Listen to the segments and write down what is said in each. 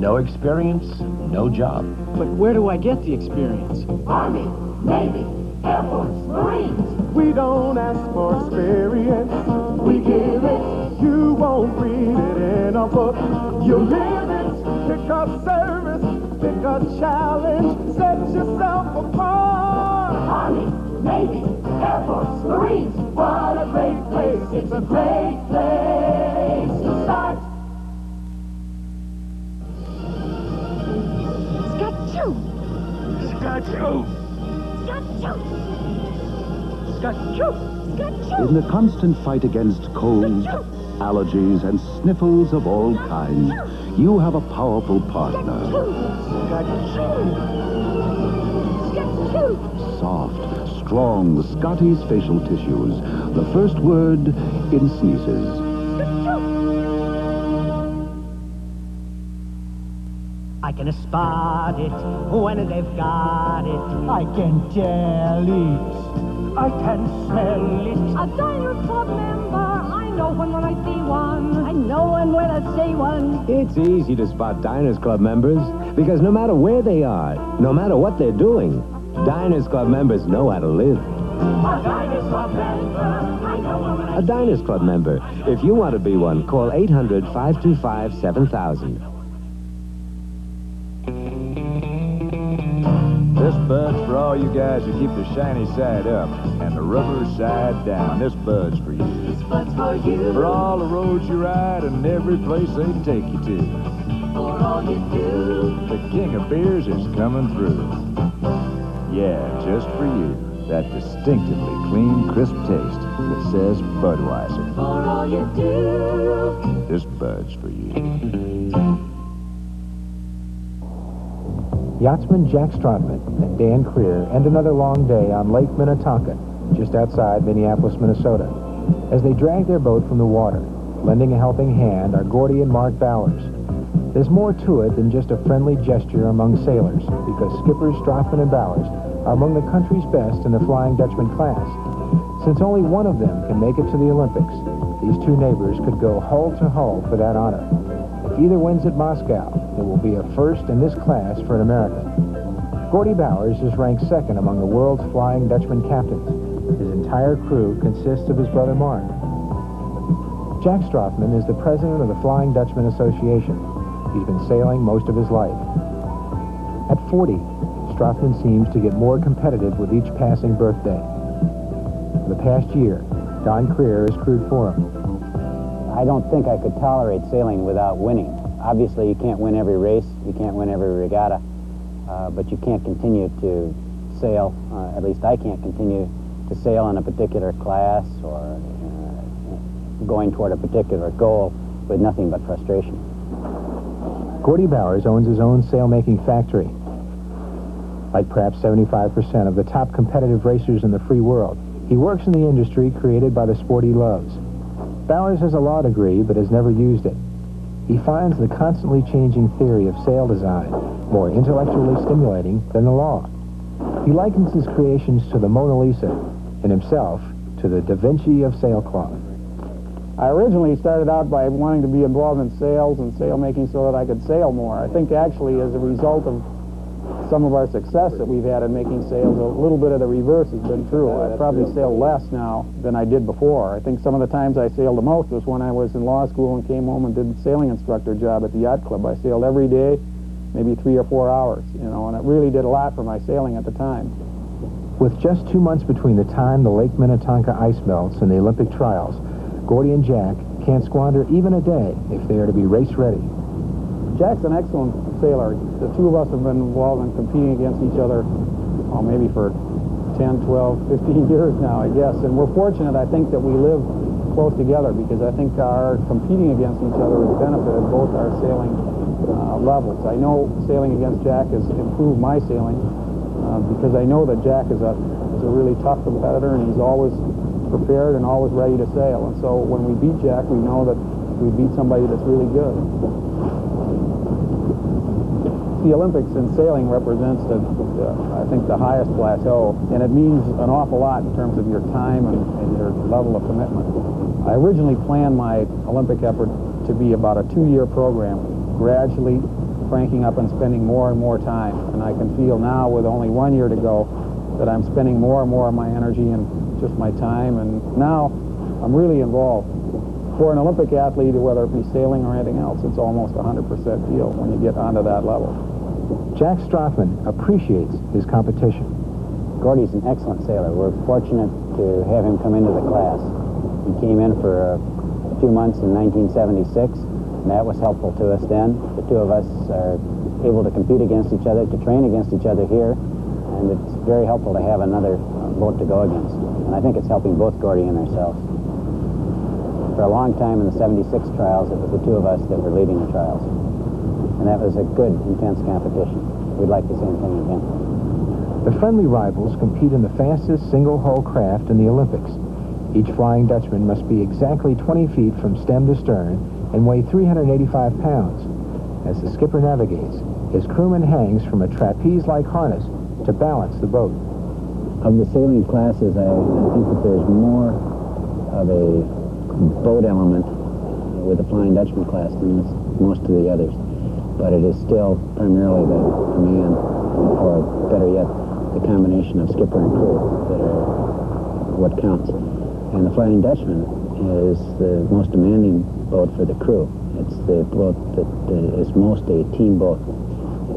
No experience, no job. But where do I get the experience? Army, Navy, Air Force, Marines. We don't ask for experience, We give it. you won't read it in a book. You live it, pick a service, pick a challenge, set yourself apart. Army, Navy, Air Force, Marines. What a great place. It's a great place to start. In the constant fight against cold, allergies, and sniffles of all kinds, you have a powerful partner. Soft, strong Scotty's facial tissues. The first word in sneezes. I can spot it when they've got it. I can tell it, I can smell it. A Diners Club member, I know when I see one. I know when I see one. It's easy to spot Diners Club members because no matter where they are, no matter what they're doing, Diners Club members know how to live. A Diners Club member. I know when I A Diners Club member. If you want to be one, call 800-525-7000. This bud's for all you guys who keep the shiny side up and the rubber side down. This bud's for you. This bud's for you. For all the roads you ride and every place they take you to. For all you do. The king of beers is coming through. Yeah, just for you. That distinctively clean, crisp taste that says Budweiser. For all you do. This bud's for you. Yachtsman Jack Strothman and Dan Crear end another long day on Lake Minnetonka, just outside Minneapolis, Minnesota. As they drag their boat from the water, lending a helping hand are Gordy and Mark Bowers. There's more to it than just a friendly gesture among sailors, because skippers Strothman and Bowers are among the country's best in the Flying Dutchman class. Since only one of them can make it to the Olympics, these two neighbors could go hull to hull for that honor. If either wins at Moscow, it will be a first in this class for an American. Gordy Bowers is ranked second among the world's Flying Dutchman captains. His entire crew consists of his brother Mark. Jack Strothman is the president of the Flying Dutchman Association. He's been sailing most of his life. At 40, Strothman seems to get more competitive with each passing birthday. For the past year, Don Crear has crewed for him. I don't think I could tolerate sailing without winning. Obviously, you can't win every race, you can't win every regatta, but you can't continue to sail, at least I can't continue to sail in a particular class or going toward a particular goal with nothing but frustration. Gordy Bowers owns his own sail-making factory. Like perhaps 75% of the top competitive racers in the free world, he works in the industry created by the sport he loves. Bowers has a law degree, but has never used it. He finds the constantly changing theory of sail design more intellectually stimulating than the law. He likens his creations to the Mona Lisa, and himself to the Da Vinci of sailcloth. I originally started out by wanting to be involved in sails and sail making so that I could sail more. I think actually as a result of some of our success that we've had in making sails, a little bit of the reverse has been true. I probably sail less now than I did before. I think some of the times I sailed the most was when I was in law school and came home and did the sailing instructor job at the yacht club. I sailed every day, maybe 3 or 4 hours, you know, and it really did a lot for my sailing at the time. With just 2 months between the time the Lake Minnetonka ice melts and the Olympic trials, Gordy and Jack can't squander even a day if they are to be race ready. Jack's an excellent sailor. The two of us have been involved in competing against each other, maybe for 10, 12, 15 years now, I guess. And we're fortunate, I think, that we live close together because I think our competing against each other has benefited both our sailing levels. I know sailing against Jack has improved my sailing because I know that Jack is a really tough competitor and he's always prepared and always ready to sail. And so when we beat Jack, we know that we beat somebody that's really good. The Olympics in sailing represents, I think, the highest plateau, and it means an awful lot in terms of your time and your level of commitment. I originally planned my Olympic effort to be about a 2-year program. Gradually, cranking up and spending more and more time. And I can feel now, with only 1 year to go, that I'm spending more and more of my energy and just my time. And now I'm really involved. For an Olympic athlete, whether it be sailing or anything else, it's almost 100% feel when you get onto that level. Jack Strothman appreciates his competition. Gordy's an excellent sailor. We're fortunate to have him come into the class. He came in for a few months in 1976, and that was helpful to us then. The two of us are able to compete against each other, to train against each other here, and it's very helpful to have another boat to go against. And I think it's helping both Gordy and ourselves. For a long time in the 76 trials, it was the two of us that were leading the trials. And that was a good, intense competition. We'd like the same thing again. The friendly rivals compete in the fastest single-hull craft in the Olympics. Each Flying Dutchman must be exactly 20 feet from stem to stern and weigh 385 pounds. As the skipper navigates, his crewman hangs from a trapeze-like harness to balance the boat. Of the sailing classes, I think that there's more of a boat element with the Flying Dutchman class than most of the others. But it is still primarily the command, or better yet, the combination of skipper and crew that are what counts. And the Flying Dutchman is the most demanding boat for the crew. It's the boat that is most a team boat.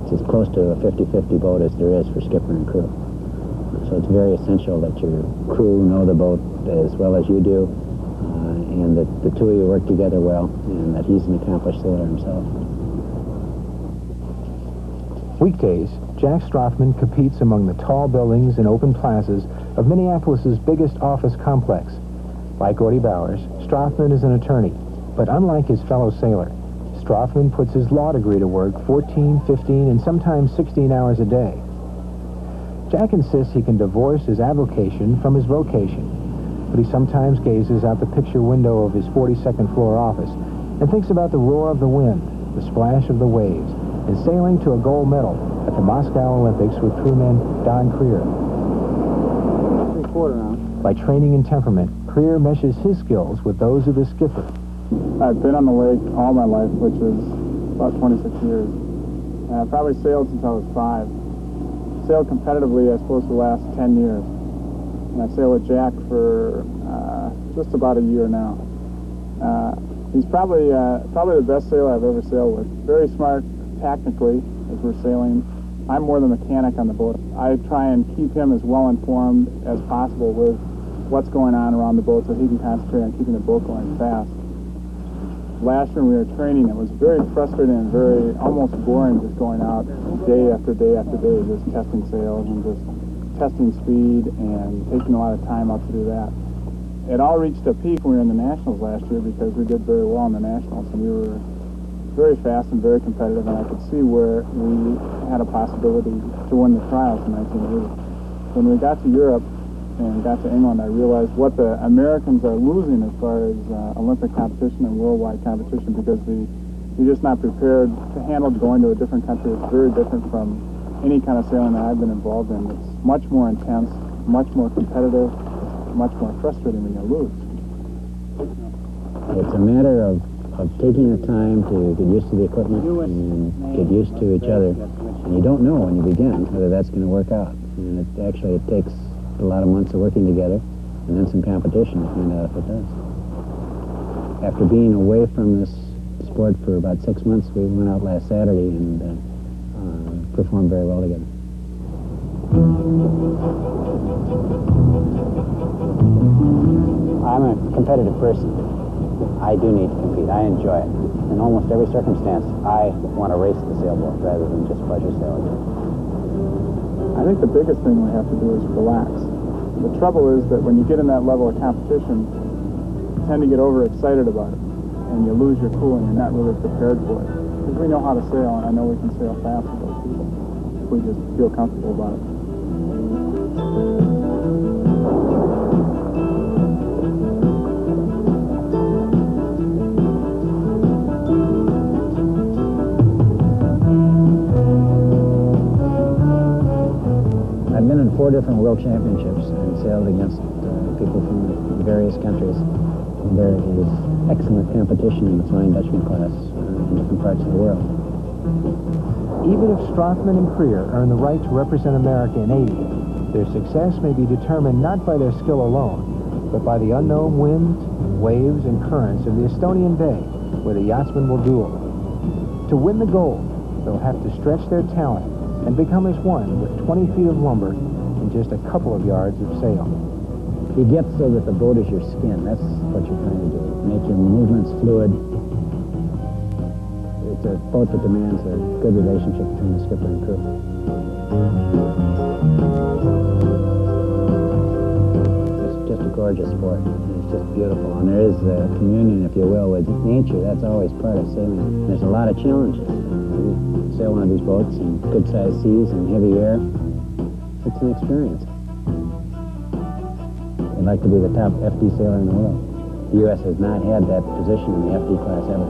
It's as close to a 50-50 boat as there is for skipper and crew. So it's very essential that your crew know the boat as well as you do, and that the two of you work together well, and that he's an accomplished sailor himself. Weekdays, Jack Strothman competes among the tall buildings and open plazas of Minneapolis's biggest office complex. Like Gordy Bowers, Strothman is an attorney, but unlike his fellow sailor, Strothman puts his law degree to work 14, 15, and sometimes 16 hours a day. Jack insists he can divorce his avocation from his vocation, but he sometimes gazes out the picture window of his 42nd floor office and thinks about the roar of the wind, the splash of the waves, and sailing to a gold medal at the Moscow Olympics with crewman Don Crear. 3/4 now. By training and temperament, Crear meshes his skills with those of the skipper. I've been on the lake all my life, which is about 26 years. And I've probably sailed since I was 5. Sailed competitively, I suppose, for the last 10 years. And I've sailed with Jack for just about a year now. He's probably the best sailor I've ever sailed with. Very smart tactically as we're sailing. I'm more the mechanic on the boat. I try and keep him as well informed as possible with what's going on around the boat so he can concentrate on keeping the boat going fast. Last year when we were training, it was very frustrating and very almost boring just going out day after day after day, just testing sails and just testing speed and taking a lot of time out to do that. It all reached a peak when we were in the Nationals last year because we did very well in the Nationals and we were very fast and very competitive, and I could see where we had a possibility to win the trials in 1980. When we got to Europe and got to England, I realized what the Americans are losing as far as Olympic competition and worldwide competition because you're just not prepared to handle going to a different country. It's very different from any kind of sailing that I've been involved in. It's much more intense, much more competitive, much more frustrating when you lose. It's a matter of taking the time to get used to the equipment and get used to each other. And you don't know when you begin whether that's going to work out. And it takes a lot of months of working together and then some competition to find out if it does. After being away from this sport for about 6 months, we went out last Saturday and performed very well together. I'm a competitive person. I do need to compete. I enjoy it. In almost every circumstance, I want to race the sailboat rather than just pleasure sailing. I think the biggest thing we have to do is relax. The trouble is that when you get in that level of competition, you tend to get overexcited about it, and you lose your cool, and you're not really prepared for it. Because we know how to sail, and I know we can sail fast with those people if we just feel comfortable about it. I've been in 4 different world championships and sailed against people from various countries. And there is excellent competition in the Flying Dutchman class in different parts of the world. Even if Strothman and Crear earn the right to represent America in '80, their success may be determined not by their skill alone, but by the unknown winds, waves, and currents of the Estonian Bay, where the yachtsmen will duel. To win the gold, they'll have to stretch their talent and become as one with 20 feet of lumber and just a couple of yards of sail. You get so that the boat is your skin. That's what you're trying to do. Make your movements fluid. It's a boat that demands a good relationship between the skipper and crew. It's just a gorgeous sport. It's just beautiful. And there is a communion, if you will, with nature. That's always part of sailing. There's a lot of challenges. You sail one of these boats in good-sized seas and heavy air. It's an experience. I'd like to be the top FD sailor in the world. The U.S. has not had that position in the FD class ever.